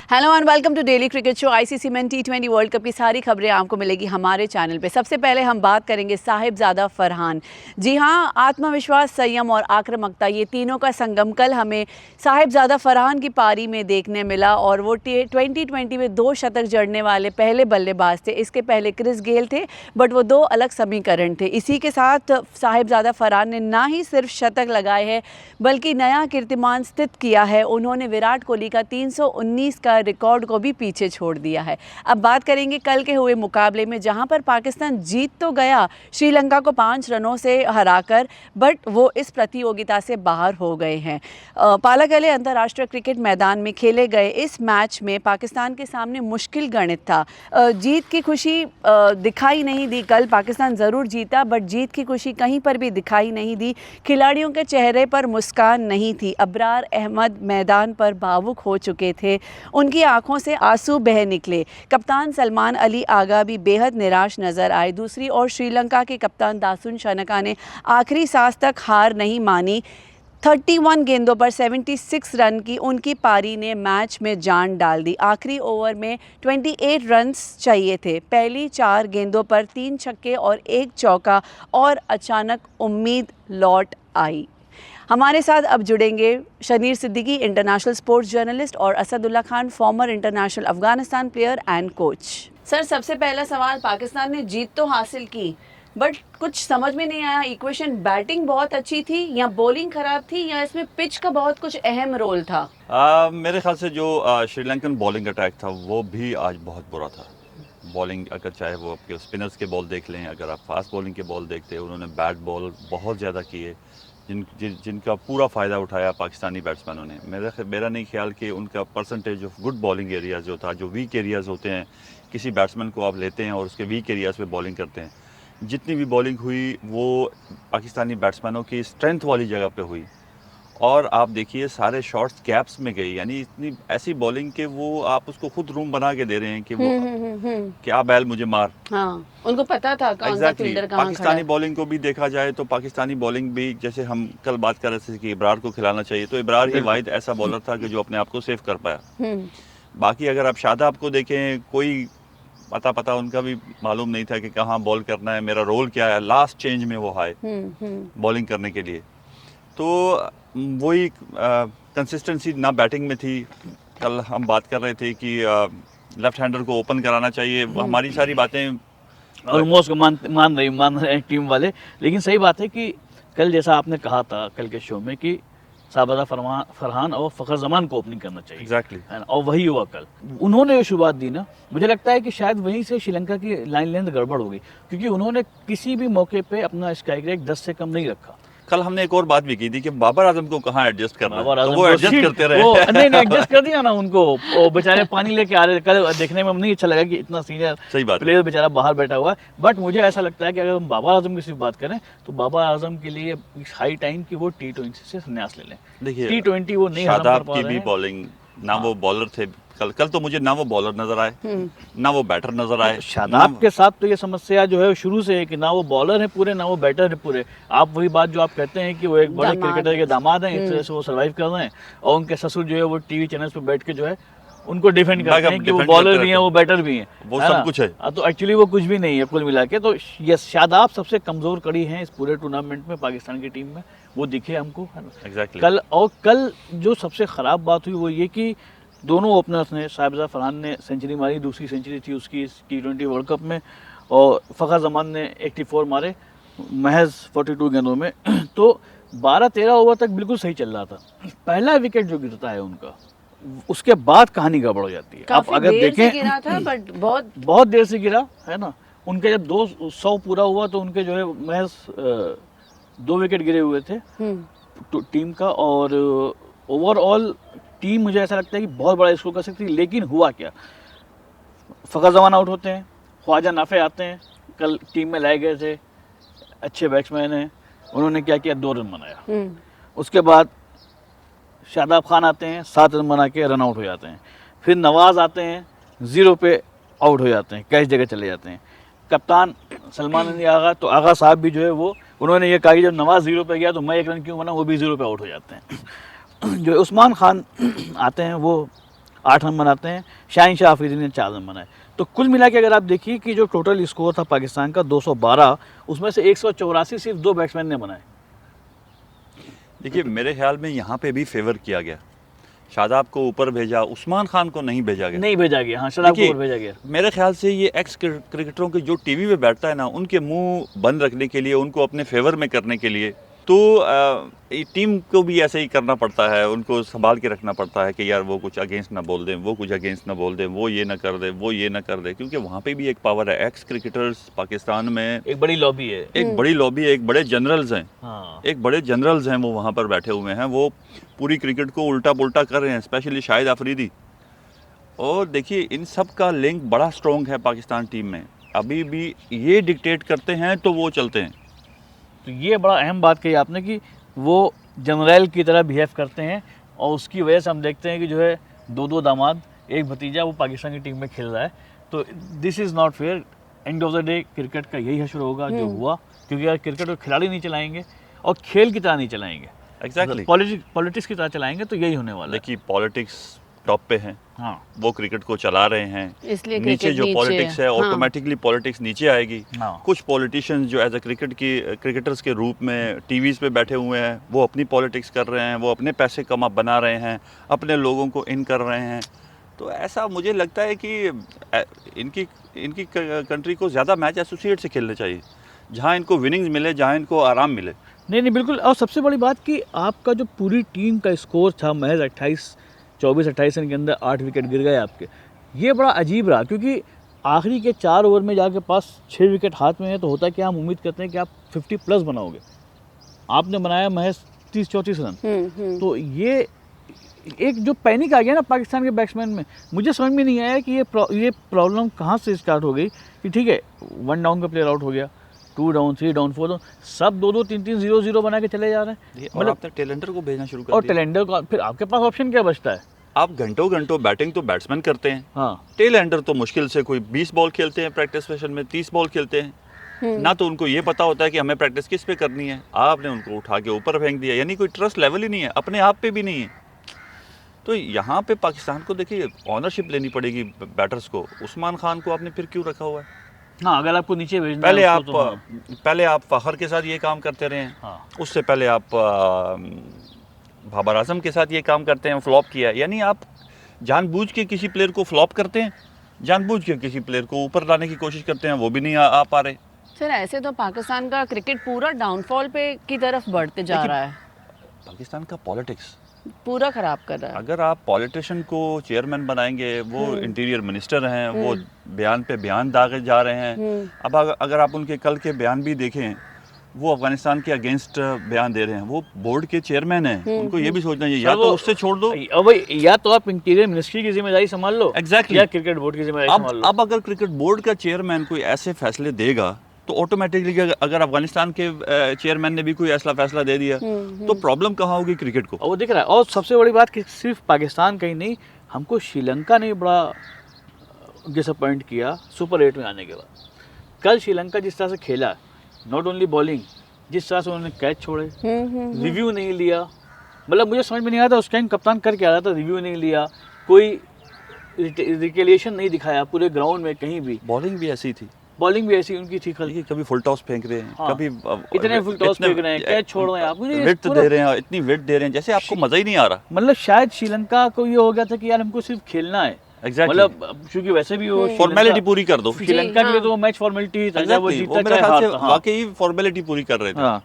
Hello and welcome to daily cricket show. ICC men टी20 World Cup की सारी खबरें आपको मिलेगी हमारे चैनल पे। सबसे पहले हम बात करेंगे साहिबजादा फरहान। जी हाँ, आत्मविश्वास, संयम और आक्रामकता, ये तीनों का संगम कल हमें साहिबजादा फरहान की पारी में देखने मिला और वो 2020 में 2 शतक जड़ने वाले पहले बल्लेबाज थे। इसके पहले क्रिस गेल थे, बट वो 2 अलग समीकरण थे। इसी के साथ साहिबजादा फरहान ने ना ही सिर्फ शतक लगाए हैं बल्कि नया कीर्तिमान स्थित किया है। उन्होंने विराट कोहली का 319 का रिकॉर्ड को भी पीछे छोड़ दिया है। अब बात करेंगे कल के हुए मुकाबले में, जहां पर पाकिस्तान जीत तो गया श्रीलंका को 5 रनों से हराकर, बट वो इस प्रतियोगिता से बाहर हो गए हैं। पालाकले अंतर्राष्ट्रीय क्रिकेट मैदान में खेले गए इस मैच में पाकिस्तान के सामने मुश्किल गणित था। जीत की खुशी दिखाई नहीं दी। कल पाकिस्तान ज़रूर जीता, बट जीत की खुशी कहीं पर भी दिखाई नहीं दी। खिलाड़ियों के चेहरे पर मुस्कान नहीं थी। अबरार अहमद मैदान पर भावुक हो चुके थे, उनकी आंखों से आंसू बह निकले। कप्तान सलमान अली आगा भी बेहद निराश नजर आए। दूसरी ओर श्रीलंका के कप्तान दासुन शनका ने आखिरी सांस तक हार नहीं मानी। 31 गेंदों पर 76 रन की उनकी पारी ने मैच में जान डाल दी। आखिरी ओवर में 28 रन्स चाहिए थे। पहली 4 गेंदों पर 3 छक्के और 1 चौका और अचानक उम्मीद लौट आई। हमारे साथ अब जुड़ेंगे Ashneer Siddiqui, international sports journalist, और Asadullah Khan, farmer international Afghanistan player and coach. Sir, सबसे पहला सवाल, पाकिस्तान ने जीत तो हासिल की, बट कुछ समझ में नहीं आया। इक्वेशन बैटिंग बहुत अच्छी थी या बॉलिंग खराब थी या इसमें पिच का बहुत कुछ अहम रोल था? मेरे ख्याल से जो श्रीलंकन बॉलिंग अटैक था वो भी आज बहुत बुरा था। बॉलिंग, अगर चाहे वो आपके स्पिनर्स के बॉल देख लें, अगर आप फास्ट बॉलिंग के बॉल देखते हैं, उन्होंने बैट बॉल बहुत ज़्यादा किए जिनका पूरा फ़ायदा उठाया पाकिस्तानी बैट्समैनों ने। मेरा नहीं ख्याल कि उनका percentage of good bowling areas जो था, जो वीक एरियाज़ होते हैं, किसी बैट्समैन को आप लेते हैं और उसके वीक एरियाज़ पे बॉलिंग करते हैं, जितनी भी बॉलिंग हुई वो पाकिस्तानी बैट्समैनों की स्ट्रेंथ वाली जगह पे हुई। और आप देखिए सारे शॉट्स गैप्स में गई, यानी इतनी ऐसी बॉलिंग के वो आप उसको खुद रूम बना के दे रहे हैं कि वो क्या बैल मुझे मार। हाँ, उनको पता था कौन सा फील्डर कहाँ खड़ा है। पाकिस्तानी बॉलिंग को भी देखा जाए तो पाकिस्तानी बॉलिंग भी, जैसे हम कल बात कर रहे थे कि इब्रार को खिलाना चाहिए, तो इब्रार ही वाहिद ऐसा बॉलर था कि जो अपने आप को सेव कर पाया। बाकी अगर आप शादाब को देखें, कोई पता उनका भी मालूम नहीं था कि कहाँ बॉल करना है, मेरा रोल क्या है। लास्ट चेंज में वो आए बॉलिंग करने के लिए, तो वही कंसिस्टेंसी ना बैटिंग में थी। कल हम बात कर रहे थे कि लेफ्ट हैंडर को ओपन कराना चाहिए। हमारी सारी बातें ऑलमोस्ट मान रहे हैं टीम वाले, लेकिन सही बात है कि कल जैसा आपने कहा था कल के शो में कि साहिबजादा फरहान और फ़खर जमान को ओपनिंग करना चाहिए। एग्जैक्टली। और वही हुआ कल। उन्होंने जो शुरुआत दी ना, मुझे लगता है कि शायद वहीं से श्रीलंका की लाइन लेंथ गड़बड़ हो गई, क्योंकि उन्होंने किसी भी मौके पे अपना स्ट्राइक रेट 10 से कम नहीं रखा। कल हमने एक और बात भी की थी कि बाबर आजम को कहाँ एडजस्ट करना है, तो वो एडजस्ट करते रहे। नहीं एडजस्ट कर दिया ना उनको। वो बेचारे पानी लेके आ रहे। कल देखने में नहीं अच्छा लगा कि इतना सीनियर प्लेयर बेचारा बाहर बैठा हुआ है। बट मुझे ऐसा लगता है कि अगर हम बाबर आजम की सिर्फ बात करें तो बाबर आजम के लिए हाई टाइम की वो T20 से संन्यास ले लें। देखिए T20 वो नहीं हजम कर पा रहे हैं। शादाब की भी बॉलिंग, ना वो बॉलर थे कल तो मुझे ना वो बॉलर नजर आए ना वो बैटर नजर आए। शादाब के साथ तो ये समस्या जो है शुरू से है कि ना वो बॉलर है पूरे ना वो बैटर है पूरे। आप वही बात जो आप कहते हैं कि वो एक बड़े क्रिकेटर के दामाद हैं, इस तरह से वो सर्वाइव कर रहे हैं, और उनके ससुर जो है वो टीवी चैनल्स पे बैठ के जो है उनको डिफेंड करते हैं कि वो बॉलर भी हैं वो बैटर भी हैं, वो सब कुछ है। तो एक्चुअली वो कुछ भी नहीं है कुल मिला के। तो ये शादाब सबसे कमजोर कड़ी है इस पूरे टूर्नामेंट में पाकिस्तान की टीम में, वो दिखे हमको। कल जो सबसे खराब बात हुई वो ये कि दोनों ओपनर्स ने, साहिबजादा फरहान ने सेंचुरी मारी, दूसरी सेंचुरी थी उसकी इस T20 वर्ल्ड कप में, और फ़खर जमान ने 84 मारे महज 42 गेंदों में। तो 12-13 ओवर तक बिल्कुल सही चल रहा था। पहला विकेट जो गिरता है उनका, उसके बाद कहानी गड़बड़ हो जाती है। आप अगर देखें गिरा था, बट बहुत देर से गिरा है ना। उनके जब 200 पूरा हुआ तो उनके जो है महज 2 विकेट गिरे हुए थे टीम का, और ओवरऑल टीम मुझे ऐसा लगता है कि बहुत बड़ा स्कोर कर सकती है। लेकिन हुआ क्या, फ़खर जमान आउट होते हैं, ख्वाजा नाफे आते हैं, कल टीम में लाए गए थे, अच्छे बैट्समैन हैं, उन्होंने क्या किया, 2 रन बनाया। उसके बाद शादाब खान आते हैं, 7 रन बना के रन आउट हो जाते हैं। फिर नवाज़ आते हैं, 0 पे आउट हो जाते हैं, कैच जगह चले जाते हैं। कप्तान सलमान अली आगा, तो आगा साहब भी जो है वो उन्होंने ये कहा कि जब नवाज़ 0 पे गया तो मैं 1 रन क्यों बना, वो भी 0 पे आउट हो जाते हैं। जो उस्मान खान आते हैं वो 8 रन बनाते हैं, शाहीन शाह अफरीदी ने 4 रन बनाए। तो कुल मिला के अगर आप देखिए कि जो टोटल स्कोर था पाकिस्तान का 212, उसमें से 184 सिर्फ 2 बैट्समैन ने बनाए। देखिए मेरे ख्याल में यहाँ पे भी फेवर किया गया, शादाब को ऊपर भेजा, उस्मान खान को नहीं भेजा गया। नहीं भेजा गया, हाँ, शादाब को देखिए, ऊपर भेजा गया। मेरे ख्याल से ये एक्स क्रिकेटरों के जो टीवी पे बैठता है ना, उनके मुंह बंद रखने के लिए, उनको अपने फेवर में करने के लिए, तो टीम को भी ऐसे ही करना पड़ता है, उनको संभाल के रखना पड़ता है कि यार वो कुछ अगेंस्ट ना बोल दें, वो कुछ अगेंस्ट ना बोल दें, वो ये ना कर दे, वो ये ना कर दे, क्योंकि वहाँ पे भी एक पावर है। एक्स क्रिकेटर्स पाकिस्तान में एक बड़ी लॉबी है। एक बड़ी लॉबी है, एक बड़े जनरल्स हैं, हाँ। एक बड़े जनरल्स हैं, वो वहाँ पर बैठे हुए हैं, वो पूरी क्रिकेट को उल्टा पुल्टा कर रहे हैं, स्पेशली शाहिद अफरीदी। और देखिए इन सब का लिंक बड़ा स्ट्रॉन्ग है पाकिस्तान टीम में, अभी भी ये डिक्टेट करते हैं तो वो चलते हैं। तो ये बड़ा अहम बात कही आपने कि वो जनरल की तरह बिहेव करते हैं, और उसकी वजह से हम देखते हैं कि जो है 2 दामाद, एक भतीजा वो पाकिस्तान की टीम में खेल रहा है। तो this is not fair. End of the day cricket का यही हश्र होगा जो हुआ, क्योंकि अगर क्रिकेट को खिलाड़ी नहीं चलाएंगे और खेल की तरह नहीं चलाएंगे, एग्जैक्टली पॉलिटिक्स की तरह चलाएंगे, तो यही होने वाला है। देखिए पॉलिटिक्स टॉप पे हैं, हाँ, वो क्रिकेट को चला रहे हैं, इसलिए नीचे क्रिकेट जो पॉलिटिक्स है हाँ। ऑटोमेटिकली पॉलिटिक्स नीचे आएगी। हाँ। कुछ पॉलिटिशियंस जो एज अ क्रिकेटर्स के रूप में टीवीज पे बैठे हुए हैं, वो अपनी पॉलिटिक्स कर रहे हैं, वो अपने पैसे बना रहे हैं, अपने लोगों को इन कर रहे हैं। तो ऐसा मुझे लगता है कि इनकी कंट्री को ज़्यादा मैच एसोसिएट से खेलने चाहिए, जहाँ इनको विनिंग्स मिले, जहाँ इनको आराम मिले। नहीं बिल्कुल। और सबसे बड़ी बात कि आपका जो पूरी टीम का स्कोर था महज 24-28 रन के अंदर 8 विकेट गिर गए आपके, ये बड़ा अजीब रहा, क्योंकि आखिरी के 4 ओवर में जाके पास 6 विकेट हाथ में है, तो होता क्या, हम उम्मीद करते हैं कि आप 50 प्लस बनाओगे, आपने बनाया महज 30-34 रन। तो ये एक जो पैनिक आ गया ना पाकिस्तान के बैट्समैन में, मुझे समझ में नहीं आया कि ये प्रॉब्लम कहाँ से स्टार्ट हो गई कि ठीक है 1 डाउन का प्लेयर आउट हो गया, 2 डाउन, 3 डाउन, 4 डाउन, सब 2-2, 3-3, 0-0 बना के चले जा रहे हैं। मतलब आपने टेलेंडर को भेजना शुरू कर और दिया। टेलेंडर को फिर आपके पास ऑप्शन क्या बचता है? आप घंटों बैटिंग तो बैट्समैन करते हैं, हाँ, टेलेंडर तो मुश्किल से कोई 20 बॉल खेलते हैं प्रैक्टिस सेशन में, 30 बॉल खेलते हैं, ना तो उनको ये पता होता है कि हमें प्रैक्टिस किस पे करनी है। आपने उनको उठा के ऊपर फेंक दिया, यानी कोई ट्रस्ट लेवल ही नहीं है, अपने आप पे भी नहीं है। तो यहाँ पे पाकिस्तान को देखिए ऑनरशिप लेनी पड़ेगी बैटर्स को। उस्मान खान को आपने फिर क्यों रखा हुआ है? हाँ, अगर आपको नीचे भेजना पहले है आप उसको तो हाँ। पहले आप फखर के साथ ये काम करते रहे हैं, हाँ। उससे पहले आप बाबर आजम के साथ ये काम करते हैं, फ्लॉप किया। यानी आप जानबूझ के किसी प्लेयर को फ्लॉप करते हैं, जानबूझ के किसी प्लेयर को ऊपर लाने की कोशिश करते हैं, वो भी नहीं आ पा रहे। सर ऐसे तो पाकिस्तान का क्रिकेट पूरा डाउनफॉल पे की तरफ बढ़ते जा रहा है, पाकिस्तान का पॉलिटिक्स पूरा खराब कर रहा है। अगर आप पॉलिटिशियन को चेयरमैन बनाएंगे, वो इंटीरियर मिनिस्टर हैं, वो बयान पे बयान दागे जा रहे हैं। अब अगर आप उनके कल के बयान भी देखें, वो अफगानिस्तान के अगेंस्ट बयान दे रहे हैं, वो बोर्ड के चेयरमैन हैं, उनको ये भी सोचना चाहिए, या तो उससे छोड़ दो, अब या तो आप इंटीरियर मिनिस्ट्री की जिम्मेदारी संभाल लो, एग्जैक्टली, या क्रिकेट बोर्ड की जिम्मेदारी संभाल लो। अब अगर क्रिकेट बोर्ड का चेयरमैन कोई ऐसे फैसले देगा, तो ऑटोमेटिकली अगर अफगानिस्तान के चेयरमैन ने भी कोई ऐसा फैसला दे दिया, तो प्रॉब्लम कहाँ होगी क्रिकेट को? और वो दिख रहा है। और सबसे बड़ी बात कि सिर्फ पाकिस्तान का ही नहीं, हमको श्रीलंका ने बड़ा डिसअपॉइंट किया सुपर 8 में आने के बाद। कल श्रीलंका जिस तरह से खेला, नॉट ओनली बॉलिंग, जिस तरह से उन्होंने कैच छोड़े, रिव्यू नहीं लिया, मतलब मुझे समझ में नहीं आया था उस टाइम कप्तान कर क्या रहा था, रिव्यू नहीं लिया, कोई रिटेलिएशन नहीं दिखाया पूरे ग्राउंड में कहीं भी। बॉलिंग भी ऐसी थी, बॉलिंग भी ऐसी उनकी थी, कभी फुल टॉस फेंक रहे हैं, हाँ, कभी इतने फुल टॉस फेंक रहे हैं, कैच छोड़ रहे हैं, आप विड्थ दे रहे हैं, इतनी विड्थ दे रहे हैं, जैसे आपको मजा ही नहीं आ रहा। मतलब शायद श्रीलंका को ये हो गया था कि यार हमको सिर्फ खेलना है, एग्जैक्टली, मतलब क्योंकि वैसे भी वो फॉर्मेलिटी पूरी कर दो। श्रीलंका के लिए तो मैच फॉर्मेलिटी था, जब वो Exactly, जीता वो मेरे चाहे ख्याल से हारता, हाँ। वाकई फॉर्मेलिटी पूरी कर रहे थे। हाँ,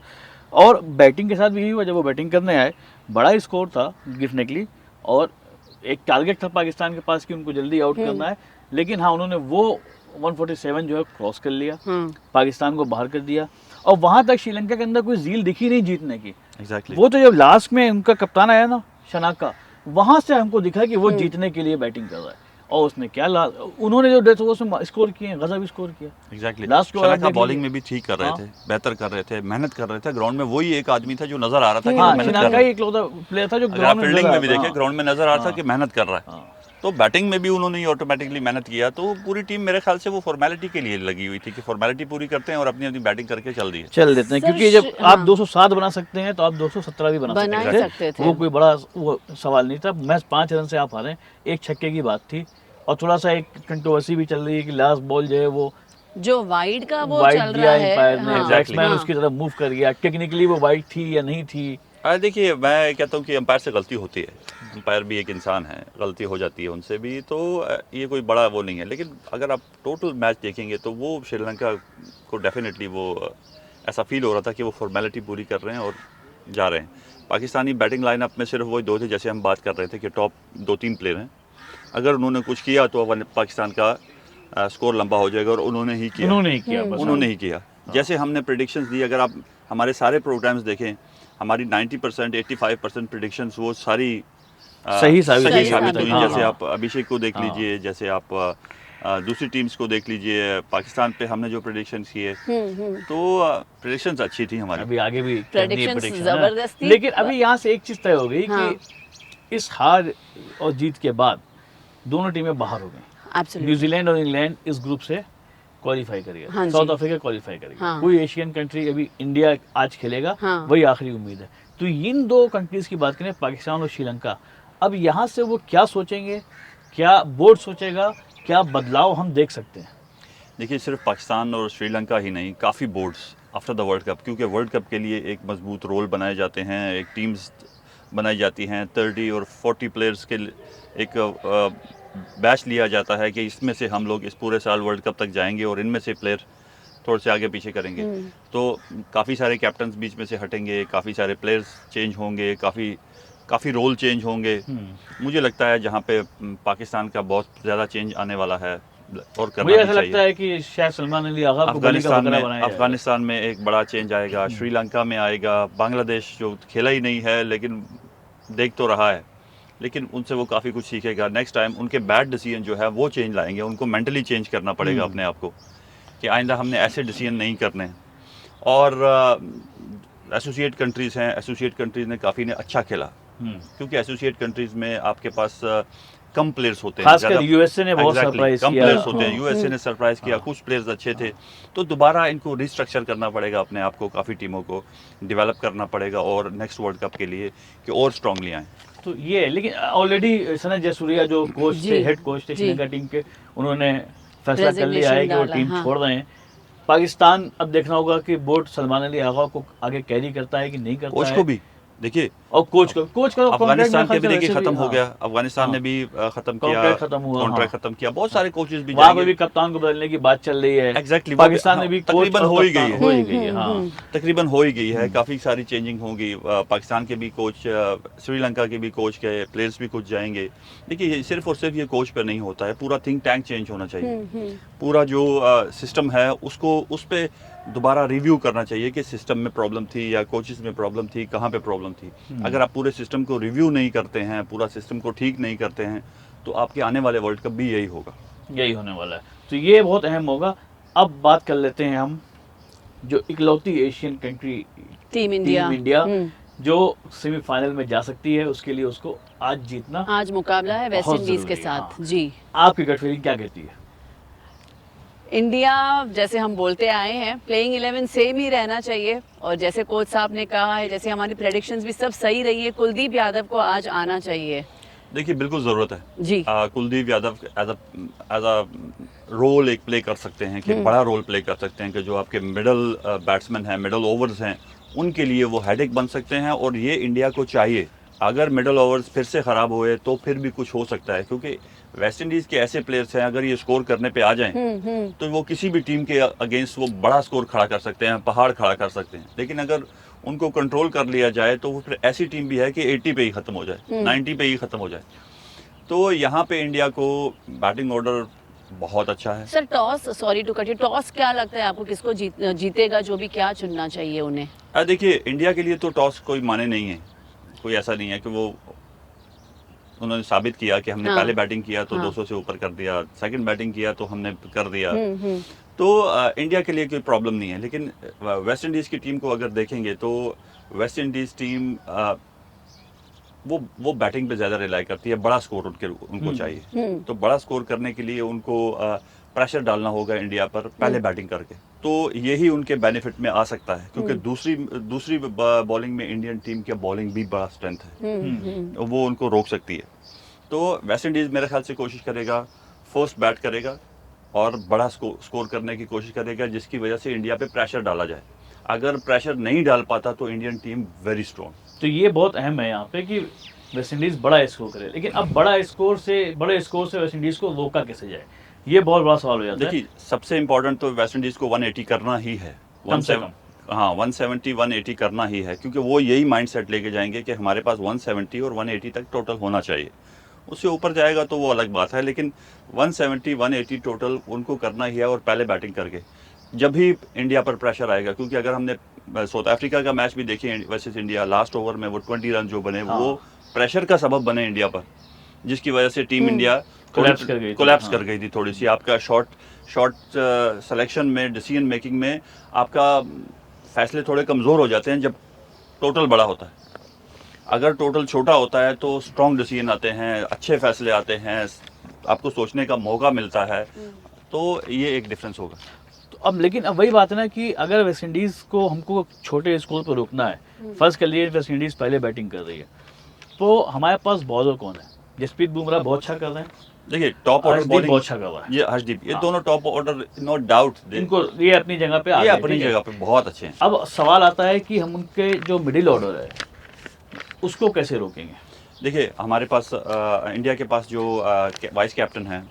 और बैटिंग के साथ भी यही हुआ, जब वो बैटिंग करने आए बड़ा स्कोर था गिरने के लिए, और एक टारगेट था पाकिस्तान के पास कि उनको जल्दी आउट करना है, लेकिन हाँ उन्होंने वो 147 जो है क्रॉस कर लिया, पाकिस्तान को बाहर कर दिया, और वहां तक श्रीलंका के अंदर कोई झील दिखी नहीं जीतने की। एग्जैक्टली, वो तो जब लास्ट में उनका कप्तान आया ना शनाका, वहां से हमको दिखा कि वो जीतने के लिए बैटिंग कर रहा है, और उसने क्या उन्होंने जो डेथ ओवर्स में स्कोर किए, गजब स्कोर किया। एग्जैक्टली, लास्ट शनाका बॉलिंग में भी ठीक कर रहे थे, बेहतर कर रहे थे, मेहनत कर रहे थे, ग्राउंड में वही एक आदमी था जो नजर आ रहा था कि वो मेहनत कर रहा है। एक प्लेयर था जो अगर आप फील्डिंग में भी देखें, ग्राउंड में नजर आ रहा था कि मेहनत कर रहा है। तो बैटिंग में भी उन्होंने ऑटोमेटिकली मेहनत किया, तो पूरी टीम मेरे ख्याल से वो फॉर्मेलिटी के लिए लगी हुई थी कि फॉर्मेलिटी पूरी करते हैं और अपनी अपनी बैटिंग करके चल दी है। चल देते हैं, सर, क्योंकि जब आप हाँ। 207 बना सकते हैं तो आप 217 भी बना बना ही सकते सकते थे। वो कोई बड़ा वो सवाल नहीं था। मैच 5 रन से आप हारे, एक छक्के की बात थी, और थोड़ा सा एक कंट्रोवर्सी भी चल रही है कि लास्ट बॉल जो है वो जो वाइड का वो वाइड चल दिया रहा है, एम्पायर ने, हाँ, बैट्समैन हाँ। उसकी तरफ मूव कर गया, टेक्निकली वो वाइड थी या नहीं थी। देखिए, मैं कहता हूँ कि अंपायर से गलती होती है, अंपायर भी एक इंसान है, गलती हो जाती है उनसे भी, तो ये कोई बड़ा वो नहीं है। लेकिन अगर आप टोटल मैच देखेंगे तो वो श्रीलंका को डेफिनेटली वो ऐसा फील हो रहा था कि वो फॉर्मेलिटी पूरी कर रहे हैं और जा रहे हैं। पाकिस्तानी बैटिंग लाइनअप में सिर्फ वही दो थे, जैसे हम बात कर रहे थे कि टॉप 2-3 प्लेयर हैं, अगर उन्होंने कुछ किया तो पाकिस्तान का स्कोर लंबा हो जाएगा, और उन्होंने ही किया। उन्होंने ही किया बस। उन्होंने ही किया। जैसे हमने प्रेडिक्शंस दी, अगर आप हमारे सारे प्रोग्राम्स देखें, हमारी 90% 85% प्रेडिक्शंस वो सारी सही साबित हुई। हुई। हाँ, जैसे हाँ। आप अभिषेक को देख हाँ। लीजिए, जैसे आप दूसरी टीम्स को देख लीजिए, पाकिस्तान पे हमने जो प्रेडिक्शंस किए, तो प्रेडिक्शंस अच्छी थी हमारी। अभी आगे भी करनी है Predictions prediction, हाँ। जबरदस्त थी। लेकिन अभी यहाँ से एक चीज तय हो गई हाँ। कि इस हार और जीत के बाद दोनों टीमें बाहर हो गई। Absolutely. न्यूजीलैंड और इंग्लैंड इस ग्रुप से क्वालिफाई करेगा, हाँ जी। साउथ अफ्रीका क्वालिफाई करेगा, हाँ। कोई एशियन कंट्री, अभी इंडिया आज खेलेगा, हाँ। वही आखिरी उम्मीद है। तो इन दो कंट्रीज की बात करें, पाकिस्तान और श्रीलंका, अब यहाँ से वो क्या सोचेंगे, क्या बोर्ड सोचेगा, क्या बदलाव हम देख सकते हैं? देखिए, सिर्फ पाकिस्तान और श्रीलंका ही नहीं, काफ़ी boards after the world cup, क्योंकि वर्ल्ड कप के लिए एक मजबूत रोल बनाए जाते हैं, एक टीम्स बनाई जाती हैं, 30 और 40 प्लेयर्स के एक बैच लिया जाता है कि इसमें से हम लोग इस पूरे साल वर्ल्ड कप तक जाएंगे और इनमें से प्लेयर थोड़े से आगे पीछे करेंगे। तो काफ़ी सारे कैप्टन्स बीच में से हटेंगे, काफ़ी सारे प्लेयर्स चेंज होंगे, काफ़ी रोल चेंज होंगे। मुझे लगता है जहाँ पे पाकिस्तान का बहुत ज़्यादा चेंज आने वाला है और करना मुझे भी ऐसा लगता चाहिए। है कि शायद सलमान अली आगा को बली का अफगानिस्तान बकरा में बनाया जाएगा। अफगानिस्तान में एक बड़ा चेंज आएगा, श्रीलंका में आएगा, बांग्लादेश जो खेला ही नहीं है लेकिन देख तो रहा है, लेकिन उनसे वो काफ़ी कुछ सीखेगा। नेक्स्ट टाइम उनके बैड डिसीजन जो है वो चेंज लाएंगे, उनको मेंटली चेंज करना पड़ेगा अपने आप को कि आइंदा हमने ऐसे डिसीजन नहीं करने। और एसोसिएट कंट्रीज़ हैं, एसोसिएट कंट्रीज़ ने काफ़ी ने अच्छा खेला, क्योंकि एसोसिएट कंट्रीज़ में आपके पास कम प्लेयर्स होते हैं, खासकर यूएसए ने बहुत सरप्राइज कम किया। प्लेयर्स होते हैं। यूएसए ने सरप्राइज किया, कुछ प्लेयर्स अच्छे थे, तो दोबारा इनको रिस्ट्रक्चर करना पड़ेगा अपने आप को, काफ़ी टीमों को डेवलप करना पड़ेगा और नेक्स्ट वर्ल्ड कप के लिए कि और स्ट्रांगली आएँ। तो ये है, लेकिन ऑलरेडी सनत जयसूर्या जो कोच जी, थे, हेड कोच थे जी। श्रीलंका टीम के, उन्होंने फैसला कर लिया है कि वो Resignation टीम डाला, छोड़ रहे हैं। पाकिस्तान अब देखना होगा कि बोर्ड सलमान अली आगा को आगे कैरी करता है कि नहीं करता कोच है। को भी देखिए, और कोच का तो अफगानिस्तान के भी contract देखिए वैसे खत्म हो हाँ। गया, अफगानिस्तान ने भी खत्म किया, Contract खत्म हुआ, कॉन्ट्रैक्ट हाँ। खत्म किया, बहुत सारे कोचेस भी वहाँ पे जाएंगे। भी कप्तान को बदलने की बात चल रही है। Exactly, वो पाकिस्तान भी- में भी हाँ, तकरीबन कोच और हो ही कप्तान गई है। हो ही गई है, हाँ। तकरीबन हो ही गई है, काफ़ी सारी चेंजिंग होगी। पाकिस्तान के भी कोच, श्रीलंका के भी कोच के प्लेयर्स भी कुछ जाएंगे। देखिए, ये सिर्फ और सिर्फ ये कोच पर नहीं होता है, पूरा थिंक टैंक चेंज होना चाहिए। पूरा जो सिस्टम है उसको उस पर दोबारा रिव्यू करना चाहिए कि सिस्टम में प्रॉब्लम थी या कोचेस में प्रॉब्लम थी, कहाँ पे प्रॉब्लम थी। अगर आप पूरे सिस्टम को रिव्यू नहीं करते हैं, पूरा सिस्टम को ठीक नहीं करते हैं, तो आपके आने वाले वर्ल्ड कप भी यही होगा। यही होने वाला है, तो ये बहुत अहम होगा। अब बात कर लेते हैं हम जो इकलौती एशियन कंट्री टीम इंडिया जो सेमीफाइनल में जा सकती है, उसके लिए उसको आज जीतना, आज मुकाबला है वेस्ट बहुत इंडीज के जरूरी है, साथ। हाँ। जी, आपकी गट फीलिंग क्या कहती है? इंडिया जैसे हम बोलते आए हैं, प्लेइंग 11 सेम ही रहना चाहिए, और जैसे कोच साहब ने कहा है, जैसे हमारी प्रेडिक्शंस भी सब सही रही है, कुलदीप यादव को आज आना चाहिए। देखिए, बिल्कुल ज़रूरत है जी। Kuldeep Yadav as a role एक प्ले कर सकते हैं, कि बड़ा रोल प्ले कर सकते हैं, कि जो आपके मिडल बैट्समैन हैं, मिडल ओवर्स हैं, उनके लिए वो हेडेक बन सकते हैं। और ये इंडिया को चाहिए, अगर मिडल ओवर्स फिर से ख़राब हुए तो फिर भी कुछ हो सकता है, क्योंकि वेस्ट इंडीज़ के ऐसे प्लेयर्स हैं, अगर ये स्कोर करने पे आ जाएं तो वो किसी भी टीम के अगेंस्ट वो बड़ा स्कोर खड़ा कर सकते हैं, पहाड़ खड़ा कर सकते हैं। लेकिन अगर उनको कंट्रोल कर लिया जाए तो वो फिर ऐसी टीम भी है कि 80 पे ही ख़त्म हो जाए, 90 पे ही ख़त्म हो जाए। तो यहाँ पे इंडिया को बैटिंग ऑर्डर बहुत अच्छा है। Sir, sorry to cut you, toss क्या लगता है आपको, किसको जीतेगा जो भी, क्या चुनना चाहिए उन्हें? देखिए, इंडिया के लिए तो टॉस कोई माने नहीं है, कोई ऐसा नहीं है कि वो, उन्होंने साबित किया कि हमने हाँ। पहले बैटिंग किया तो हाँ। 200 से ऊपर कर दिया, सेकंड बैटिंग किया तो हमने कर दिया। तो इंडिया के लिए कोई प्रॉब्लम नहीं है। लेकिन वेस्ट इंडीज़ की टीम को अगर देखेंगे तो वेस्ट इंडीज़ टीम वो बैटिंग पे ज़्यादा रिलाई करती है, बड़ा स्कोर उनको चाहिए। तो बड़ा स्कोर करने के लिए उनको प्रेशर डालना होगा इंडिया पर पहले बैटिंग करके, तो यही उनके बेनिफिट में आ सकता है, क्योंकि दूसरी बॉलिंग में इंडियन टीम की बॉलिंग भी बड़ा स्ट्रेंथ है, वो उनको रोक सकती है। तो वेस्ट इंडीज़ मेरे ख्याल से कोशिश करेगा, फर्स्ट बैट करेगा और बड़ा स्कोर करने की कोशिश करेगा, जिसकी वजह से इंडिया पे प्रेशर डाला जाए। अगर प्रेशर नहीं डाल पाता तो इंडियन टीम वेरी स्ट्रॉन्ग। तो ये बहुत अहम है यहाँ पे कि वेस्ट इंडीज बड़ा स्कोर करे, लेकिन अब बड़े स्कोर से वेस्ट इंडीज को रोका कैसे जाए, ये बहुत बड़ा सवाल हो जाता है। देखिए, सबसे इम्पोर्टेंट तो वेस्ट इंडीज को 180 करना ही है, कम से कम। हाँ 170 180 करना ही है, क्योंकि वो यही माइंडसेट लेके जाएंगे कि हमारे पास 170 और 180 तक टोटल होना चाहिए। उससे ऊपर जाएगा तो वो अलग बात है, लेकिन 170 180 टोटल उनको करना ही है, और पहले बैटिंग करके जब भी इंडिया पर प्रेशर आएगा। क्योंकि अगर हमने साउथ अफ्रीका का मैच भी देखिए वर्सेस इंडिया, लास्ट ओवर में वो 20 रन जो बने, हाँ। वो प्रेशर का सबब बने इंडिया पर, जिसकी वजह से टीम इंडिया कोलैप्स कर गई थी। थोड़ी सी। आपका शॉर्ट सिलेक्शन में, डिसीजन मेकिंग में आपका फैसले थोड़े कमज़ोर हो जाते हैं जब टोटल बड़ा होता है। अगर टोटल छोटा होता है तो स्ट्रॉन्ग डिसीजन आते हैं, अच्छे फैसले आते हैं, आपको सोचने का मौका मिलता है, तो ये एक डिफरेंस होगा। तो अब लेकिन अब वही बात है ना कि अगर वेस्ट इंडीज को हमको छोटे स्कोर पर रोकना है, फर्स्ट के लिए वेस्ट इंडीज पहले बैटिंग कर रही है, तो हमारे पास बॉलर कौन है? जसप्रीत बुमराह बहुत अच्छा कर रहे हैं, देखिए टॉप ऑर्डर हर्षदीप बहुत अच्छा कर रहा है, ये हर्षदीप, ये हाँ। दोनों टॉप ऑर्डर, नो डाउट, इनको ये अपनी जगह पे ये अपनी जगह पे बहुत अच्छे हैं। अब सवाल आता है कि हम उनके जो मिडिल ऑर्डर है उसको कैसे रोकेंगे? देखिए, हमारे पास इंडिया के पास जो वाइस कैप्टन है,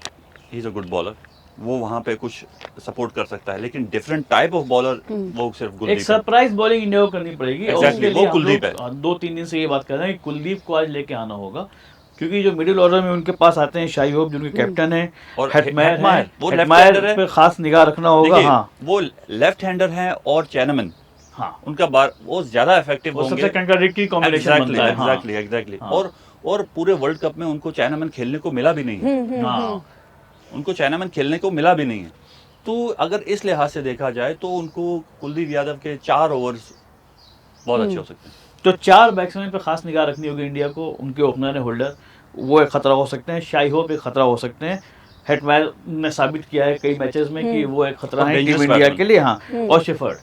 he is a good bowler, वो वहाँ पे कुछ सपोर्ट कर सकता है, लेकिन डिफरेंट टाइप ऑफ बॉलर वो सिर्फ एक कुलदीप है। सरप्राइज बॉलिंग इंडिया को करनी पड़ेगी, और Exactly, उसके वो लिए हम कुलदीप लोग 2-3 दिन से ये बात कर रहे हैं कि कुलदीप को आज लेके आना होगा, क्योंकि जो मिडिल ऑर्डर में उनके पास आते हैं शाई होप जो उनके कैप्टन है, और हेटमायर है, वो लेफ्ट हेटमायर हैंडर है। पे खास निगाह रखना होगा। देखिए, हाँ वो लेफ्ट हैंडर हैं, और चैनमैन, हाँ, उनका बार वो ज्यादा इफेक्टिव वो होंगे। सबसे कंट्राडिक्टरी कॉम्बिनेशन बनता है। हाँ, एग्जैक्टली। हाँ। और पूरे वर्ल्ड कप में उनको चाइनामैन खेलने को मिला भी नहीं है, हाँ, उनको चाइनामैन खेलने को मिला भी नहीं है। तो अगर इस लिहाज से देखा जाए तो उनको कुलदीप यादव के 4 ओवर्स बहुत अच्छे हो सकते हैं। तो 4 बैट्समैन पे खास निगाह रखनी होगी इंडिया को, उनके ओपनर है होल्डर, वो एक खतरा हो सकते हैं, शाई होप एक खतरा हो सकते हैं, हेटमायर ने साबित किया है कई मैचेस में कि वो एक खतरा और है टीम dangerous इंडिया batsman। के लिए। हाँ, और शेफर्ड,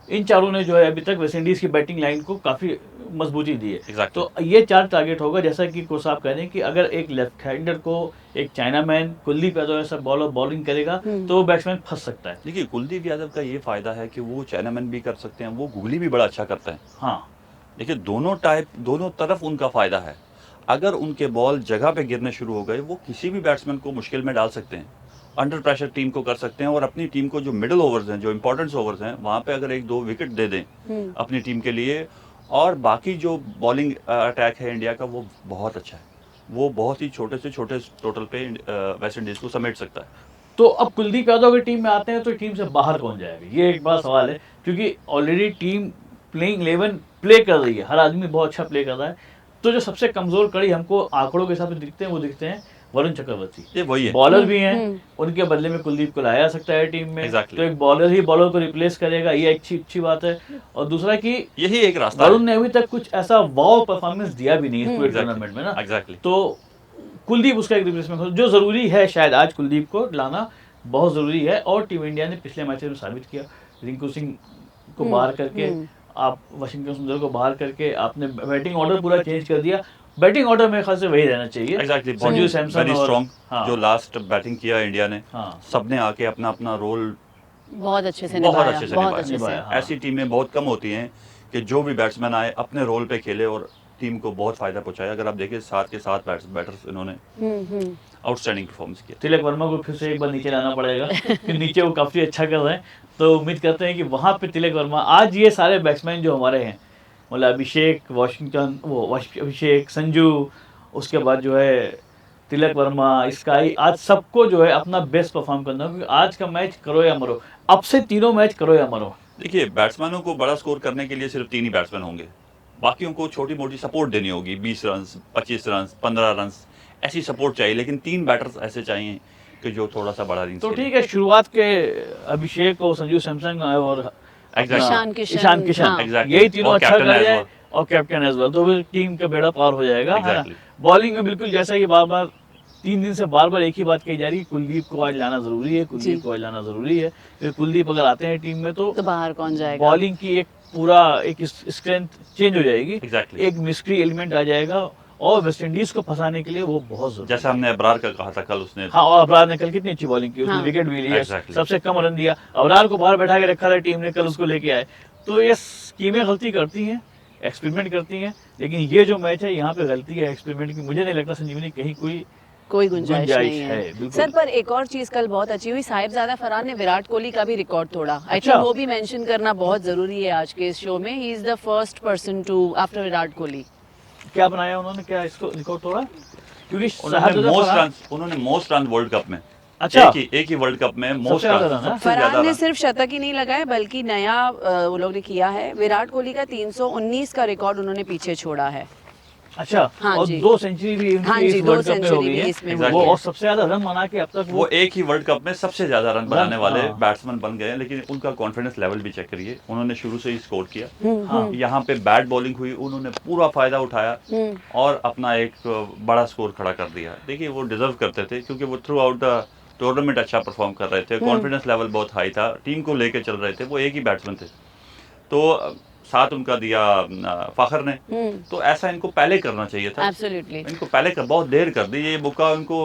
इन चारों ने जो है अभी तक वेस्ट इंडीज की बैटिंग लाइन को काफी मजबूती दी है। Exactly। तो ये 4 टारगेट होगा, जैसा कि कोच साहब कह रहे हैं कि अगर एक लेफ्ट हैंडर को एक चाइनामैन कुलदीप यादव ऐसा बॉलर बॉलिंग करेगा तो वो बैट्समैन फंस सकता है। देखिए, कुलदीप यादव का ये फायदा है कि वो चाइनामैन भी कर सकते हैं, वो गूगली भी बड़ा अच्छा करते हैं। हाँ, देखिए, दोनों तरफ उनका फायदा है। अगर उनके बॉल जगह पे गिरने शुरू हो गए, वो किसी भी बैट्समैन को मुश्किल में डाल सकते हैं, अंडर प्रेशर टीम को कर सकते हैं, और अपनी टीम को जो मिडिल ओवर्स हैं, जो इंपॉर्टेंस ओवर्स हैं, वहाँ पे अगर 1-2 विकेट दे दें अपनी टीम के लिए, और बाकी जो बॉलिंग अटैक है इंडिया का वो बहुत अच्छा है, वो बहुत ही छोटे से छोटे टोटल पे वेस्ट इंडीज को समेट सकता है। तो अब कुलदीप यादव की टीम में आते हैं तो टीम से बाहर कौन जाएगा, ये एक बड़ा सवाल है, क्योंकि ऑलरेडी टीम प्लेइंग 11 प्ले कर रही है, हर आदमी बहुत अच्छा प्ले कर रहा है। तो जो सबसे कमजोर कड़ी हमको आंकड़ों के हिसाब से दिखते हैं, वो दिखते हैं वरुण चक्रवर्ती। ये वही है। बॉलर भी हैं, उनके बदले में कुलदीप को लाया जा सकता है टीम में। Exactly। तो एक बॉलर ही बॉलर को रिप्लेस करेगा, ये अच्छी बात है। और दूसरा कि यही एक रास्ता है। वरुण ने अभी तक कुछ ऐसा वाव परफॉर्मेंस दिया भी नहीं है पूरे टूर्नामेंट में ना। एग्जैक्टली। तो कुलदीप उसका एक रिप्लेसमेंट जो जरूरी है, शायद आज कुलदीप को लाना बहुत जरूरी है। और टीम इंडिया ने पिछले मैच में साबित किया, रिंकू सिंह को बाहर करके, आप वाशिंगटन सुंदर को बाहर करके आपने बैटिंग ऑर्डर पूरा चेंज कर दिया। बैटिंग ऑर्डर मेरे ख्याल से वही रहना चाहिए। एग्जैक्टली। संजू सैमसन वेरी और स्ट्रॉन्ग, हाँ, जो लास्ट बैटिंग किया इंडिया ने, हाँ, सबने आके अपना अपना रोल बहुत अच्छे से बहुत निभाया, अच्छे से बहुत निभाया। अच्छे से। निभाया। हाँ। ऐसी टीमें बहुत कम होती हैं कि जो भी बैट्समैन आए अपने रोल पे खेले और टीम को बहुत फायदा पहुंचाया। अगर आप देखें 7 के 7 बैटर्स इन्होंने आउटस्टैंडिंग परफॉर्मेंस किया। तिलक वर्मा को फिर से एक बार नीचे लाना पड़ेगा कि नीचे वो काफी अच्छा कर रहे हैं, तो उम्मीद करते हैं कि वहां पे तिलक वर्मा, आज ये सारे बैट्समैन जो हमारे हैं, मतलब अभिषेक, वाशिंगटन, अभिषेक, संजू, उसके बाद जो है तिलक वर्मा, स्काई, आज सबको जो है अपना बेस्ट परफॉर्म करना है, क्योंकि आज का मैच करो या मरो, अब से तीनों मैच करो या मरो। देखिए, बैट्समैनों को बड़ा स्कोर करने के लिए सिर्फ 3 ही बैट्समैन होंगे, बाकियों को छोटी मोटी सपोर्ट देनी होगी। 20 रन, 25 रन, 15 रन, ऐसी सपोर्ट चाहिए, लेकिन 3 बैटर्स ऐसे चाहिए कि जो थोड़ा सा बड़ा इनिंग्स तो खेलें। ठीक है, शुरुआत के अभिषेक और संजू सैमसन और Exactly। ईशान किशन, ईशान किशन, हाँ। Exactly। यही तीनों और अच्छा captain कर as जाए, well। और कैप्टन एज वेल, तो फिर टीम का बेड़ा पार हो जाएगा, है ना। Exactly. बॉलिंग में बिल्कुल जैसा कि बार बार 3 दिन से बार बार एक ही बात कही जा रही है, कुलदीप को आज लाना जरूरी है, जी। कुलदीप को आज लाना जरूरी है। फिर कुलदीप अगर आते हैं टीम में तो तो बाहर कौन जाएगा? बॉलिंग की एक पूरा एक स्ट्रेंथ चेंज हो जाएगी, Exactly. एक मिस्ट्री एलिमेंट आ जाएगा, और वेस्ट इंडीज को फंसाने के लिए वो बहुत जरूरी जैसे हमने अबरार का कहा था कल, उसने हाँ, और अबरार ने कल कितनी अच्छी बॉलिंग की, उसने हाँ। विकेट भी लिया, Exactly. सबसे कम रन दिया, अबरार को बाहर बैठा के रखा था टीम ने, कल उसको लेके आए। तो ये टीमें गलती करती हैं, एक्सपेरिमेंट करती हैं, लेकिन ये जो मैच है यहाँ पे गलती है एक्सपेरिमेंट की, मुझे नहीं लगता संजीवनी कहीं कोई गुंजाइश गुंजाइश नहीं है, है। बिल्कुल। सर, पर एक और चीज कल बहुत अच्छी हुई, साहिबजादा फरहान ने विराट कोहली का भी रिकॉर्ड तोड़ा। आई अच्छा। थिंक वो भी मेंशन करना बहुत जरूरी है आज के इस शो में। He is the first person to after Virat Kohli. क्या बनाया उन्होंने, क्या इसको रिकॉर्ड तोड़ा? क्योंकि उन्होंने Sahibzada most run World Cup में, अच्छा, एक ही वर्ल्ड कप में मोस्ट सबसे ज्यादा रन, रन, हाँ? सबसे ज्यादा फरहान ने रन। सिर्फ शतक ही नहीं लगाए बल्कि नया वो लोग ने किया है, विराट कोहली का 319 का रिकॉर्ड उन्होंने पीछे छोड़ा है। अच्छा, हाँ और जी। 2 सेंचुरी भी उनकी हाँ जी, इस 2 वर्ल्ड कप में हो सेंचुरी गई भी है, इसमें हुई वो है। और सबसे ज्यादा रन बना के अब तक वो एक ही वर्ल्ड कप में सबसे ज्यादा रन बनाने वाले हाँ। बैट्समैन बन गए हैं, लेकिन उनका कॉन्फिडेंस लेवल भी चेक करिए, उन्होंने शुरू से ही स्कोर किया। हाँ। यहाँ पे बैट बॉलिंग हुई, उन्होंने पूरा फायदा उठाया और अपना एक बड़ा स्कोर खड़ा कर दिया। देखिए वो डिजर्व करते थे, क्योंकि वो थ्रू आउट द टूर्नामेंट अच्छा परफॉर्म कर रहे थे, कॉन्फिडेंस लेवल बहुत हाई था, टीम को लेके चल रहे थे, वो एक ही बैट्समैन थे। तो साथ उनका दिया फाखर ने, तो ऐसा इनको पहले करना चाहिए था। एब्सोल्युटली। इनको पहले बहुत देर कर दी, ये मुक्का उनको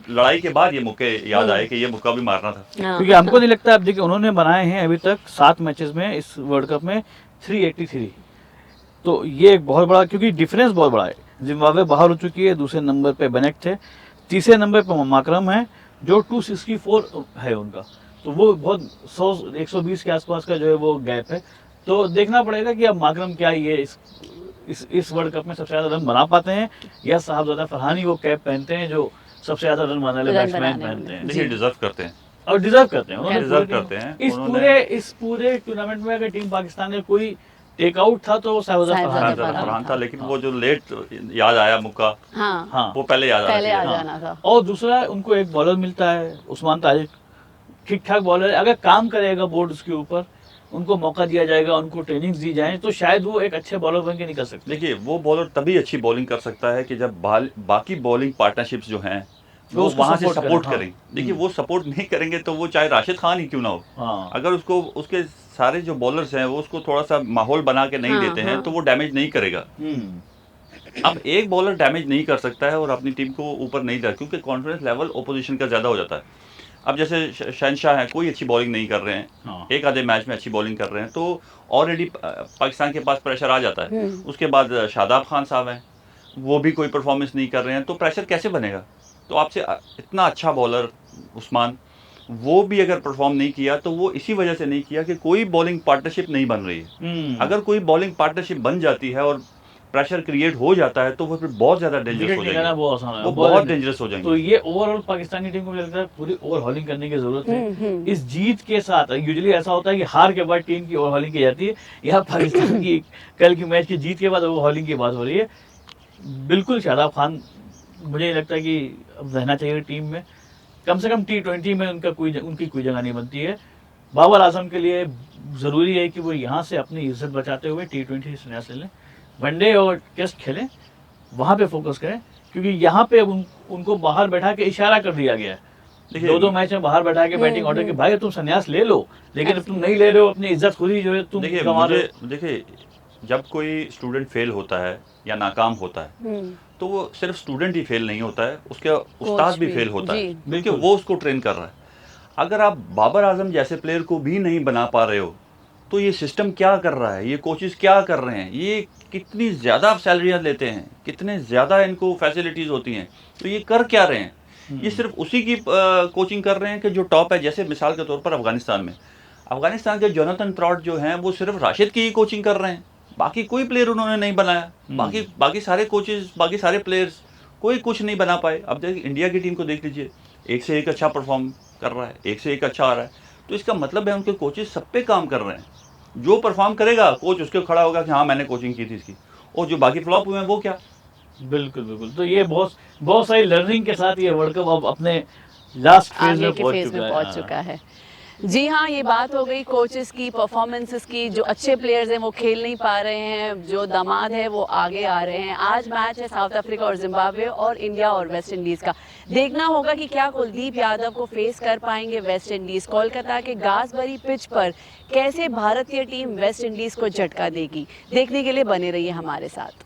लड़ाई के बाद ये मुक्के याद आए कि ये मुक्का भी मारना था। क्योंकि हमको नहीं लगता, अब देखिए उन्होंने बनाए हैं अभी तक 7 मैचेस में इस वर्ल्ड कप में 383, तो ये एक बहुत बड़ा, क्योंकि डिफरेंस बहुत बड़ा है। जिम्बाब्वे बाहर हो चुकी है, दूसरे नंबर पे बेनेट थे, तीसरे नंबर पे माकरम है जो 264 है उनका, तो वो बहुत 100-120 के आसपास का जो है वो गैप है। तो देखना पड़ेगा कि अब माकरम क्या ये इस वर्ल्ड कप में सबसे ज्यादा रन बना पाते हैं, या साहबजादा फरहान ही वो कैप पहनते हैं जो सबसे ज्यादा रन बनाने वाले रन बैट्समैन बनाने पहनते हैं, देखिए डिजर्व करते हैं, और डिजर्व करते हैं, उन्होंने डिजर्व पूरी करते हैं। टीम- इस पूरे टूर्नामेंट में अगर टीम पाकिस्तान में कोई टेक आउट था तो वो साहबजादा साहिबजादा फरहान था। फरहान था, लेकिन वो जो लेट याद आया मुक्का, हाँ, हाँ, वो पहले याद पहले आ आया। जाना था। और दूसरा उनको एक बॉलर मिलता है, उस्मान तारिक, ठीक ठाक बॉलर है, अगर काम करेगा बोर्ड उसके ऊपर, उनको मौका दिया जाएगा, उनको ट्रेनिंग्स दी जाए, तो शायद वो एक अच्छे बॉलर बन के निकल सकते हैं। देखिए वो बॉलर तभी अच्छी बॉलिंग कर सकता है कि जब बाकी बॉलिंग पार्टनरशिप्स जो हैं वो उसको वहां से support सपोर्ट करें, करें। हाँ। देखिए वो सपोर्ट नहीं करेंगे तो वो चाहे राशिद खान ही क्यों ना हो, हाँ, अगर उसको उसके सारे जो बॉलर्स हैं वो उसको थोड़ा सा माहौल बना के नहीं हाँ, देते हैं हाँ। तो वो डैमेज नहीं करेगा। अब एक बॉलर डैमेज नहीं कर सकता है और अपनी टीम को ऊपर नहीं जा, क्योंकि कॉन्फिडेंस लेवल ओपोजिशन का ज़्यादा हो जाता है। अब जैसे शहनशाह हैं, कोई अच्छी बॉलिंग नहीं कर रहे हैं, हाँ। एक आधे मैच में अच्छी बॉलिंग कर रहे हैं, तो ऑलरेडी पाकिस्तान के पास प्रेशर आ जाता है। उसके बाद शादाब खान साहब हैं, वो भी कोई परफॉर्मेंस नहीं कर रहे हैं, तो प्रेशर कैसे बनेगा? तो आपसे इतना अच्छा बॉलर उस्मान, वो भी अगर परफॉर्म नहीं किया तो वो इसी वजह से नहीं किया कि कोई बॉलिंग पार्टनरशिप नहीं बन रही है। अगर कोई बॉलिंग पार्टनरशिप बन जाती है और प्रेशर क्रिएट हो जाता है तो वो फिर बहुत ज़्यादा डेंजरस हो विकेट निकालना जाएंगे, बहुत आसान है, वो बहुत डेंजरस हो तो जाएंगे। ये ओवरऑल पाकिस्तानी टीम को मुझे लगता है पूरी ओवरहॉलिंग करने की जरूरत है। इस जीत के साथ यूजुअली ऐसा होता है कि हार के बाद टीम की ओवरहॉलिंग की जाती है, यहाँ पाकिस्तान की कल की मैच की जीत के बाद ओवरहॉलिंग की बात हो रही है। बिल्कुल शादाब खान मुझे नहीं लगता कि अब रहना चाहिए टीम में, कम से कम T20 में उनकी कोई जगह नहीं बनती है। बाबर आजम के लिए ज़रूरी है कि वो यहाँ से अपनी इज्जत बचाते हुए T20 से संन्यास ले लें, वनडे और टेस्ट खेलें, वहाँ पे फोकस करें, क्योंकि यहाँ पे उनको बाहर बैठा के इशारा कर दिया गया है। देखिए 2 मैच में बाहर बैठा के बैटिंग ऑर्डर के, भाई तुम संन्यास ले लो, लेकिन अब तुम नहीं ले रहे हो, अपनी इज्जत खुद ही जो है तुम देखिए गंवा रहे हो। देखिए जब कोई स्टूडेंट फेल होता है या नाकाम होता है तो वो सिर्फ स्टूडेंट ही फेल नहीं होता है, उसके उस्ताद भी फेल होता है, जी। क्योंकि बिल्कुल। वो उसको ट्रेन कर रहा है। अगर आप बाबर आजम जैसे प्लेयर को भी नहीं बना पा रहे हो तो ये सिस्टम क्या कर रहा है, ये कोचेस क्या कर रहे हैं, ये कितनी ज़्यादा सैलरियाँ लेते हैं, कितने ज़्यादा इनको फैसिलिटीज़ होती हैं, तो ये कर क्या रहे हैं? ये सिर्फ उसी की कोचिंग कर रहे हैं कि जो टॉप है। जैसे मिसाल के तौर पर अफगानिस्तान के जोनाथन ट्रॉट जो हैं वो सिर्फ राशिद की ही कोचिंग कर रहे हैं, बाकी कोई प्लेयर उन्होंने नहीं बनाया। बाकी सारे कोचेस, बाकी सारे प्लेयर्स कोई कुछ नहीं बना पाए। अब देखिए इंडिया की टीम को देख लीजिए, एक से एक अच्छा परफॉर्म कर रहा है, एक से एक अच्छा आ रहा है, तो इसका मतलब है उनके कोचेस सब पे काम कर रहे हैं। जो परफॉर्म करेगा कोच उसके खड़ा होगा कि हाँ मैंने कोचिंग की थी इसकी, और जो बाकी फ्लॉप हुए हैं वो क्या। बिल्कुल बिल्कुल, तो ये बहुत सारी लर्निंग के साथ ये वर्ल्ड कप अब अपने लास्ट फेज आगे में के पहुंच फेज में चुका है। पहुंच हाँ। चुका है। जी हाँ, ये बात हो गई कोचेस की, परफॉर्मेंसेस की। जो अच्छे प्लेयर्स हैं वो खेल नहीं पा रहे हैं, जो दामाद है वो आगे आ रहे हैं। आज मैच है साउथ अफ्रीका और जिम्बाब्वे और इंडिया और वेस्ट इंडीज़ का। देखना होगा कि क्या कुलदीप यादव को फेस कर पाएंगे वेस्ट इंडीज़। कोलकाता के गासबरी पिच पर कैसे भारतीय टीम वेस्ट इंडीज़ को झटका देगी, देखने के लिए बने रहिए हमारे साथ।